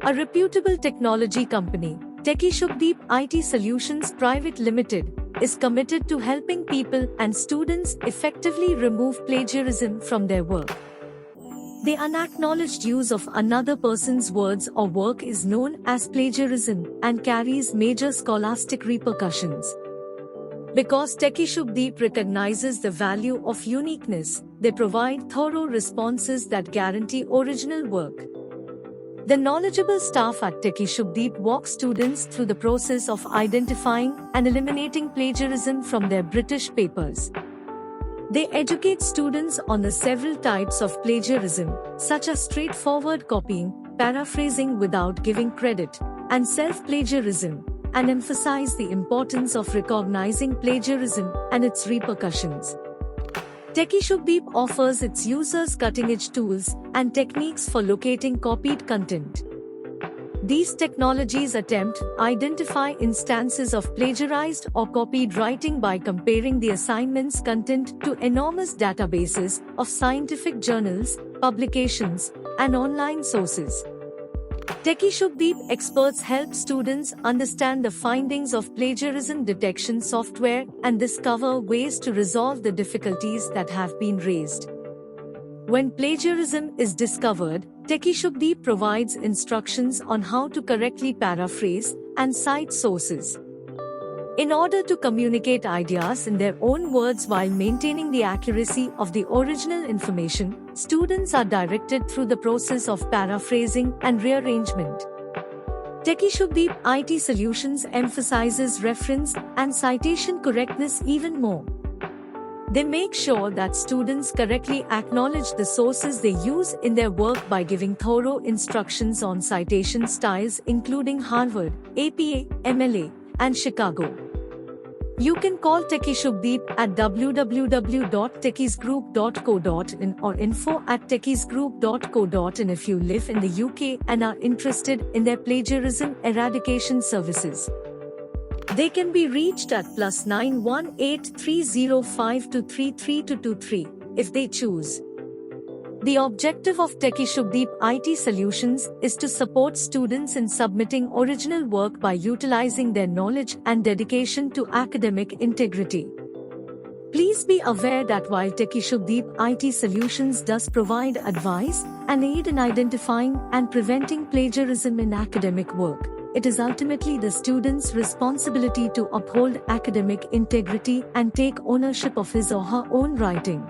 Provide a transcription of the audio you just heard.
A reputable technology company, TechieShubhdeep IT Solutions Private Limited, is committed to helping people and students effectively remove plagiarism from their work. The unacknowledged use of another person's words or work is known as plagiarism and carries major scholastic repercussions. Because TechieShubhdeep recognizes the value of uniqueness, they provide thorough responses that guarantee original work. The knowledgeable staff at TechieShubhdeep walk students through the process of identifying and eliminating plagiarism from their British papers. They educate students on the several types of plagiarism, such as straightforward copying, paraphrasing without giving credit, and self-plagiarism, and emphasize the importance of recognizing plagiarism and its repercussions. TechieShubhdeep offers its users cutting-edge tools and techniques for locating copied content. These technologies attempt to identify instances of plagiarized or copied writing by comparing the assignment's content to enormous databases of scientific journals, publications, and online sources. TechieShubhdeep experts help students understand the findings of plagiarism detection software and discover ways to resolve the difficulties that have been raised. When plagiarism is discovered, TechieShubhdeep provides instructions on how to correctly paraphrase and cite sources. In order to communicate ideas in their own words while maintaining the accuracy of the original information, students are directed through the process of paraphrasing and rearrangement. TechieShubhdeep IT Solutions emphasizes reference and citation correctness even more. They make sure that students correctly acknowledge the sources they use in their work by giving thorough instructions on citation styles including Harvard, APA, MLA, and Chicago. You can call TechieShubhdeep at www.techiesgroup.co.in or info@techiesgroup.co.in if you live in the UK and are interested in their plagiarism eradication services. They can be reached at +9 18305233223 if they choose. The objective of TechieShubhdeep IT Solutions is to support students in submitting original work by utilizing their knowledge and dedication to academic integrity. Please be aware that while TechieShubhdeep IT Solutions does provide advice and aid in identifying and preventing plagiarism in academic work, it is ultimately the student's responsibility to uphold academic integrity and take ownership of his or her own writing.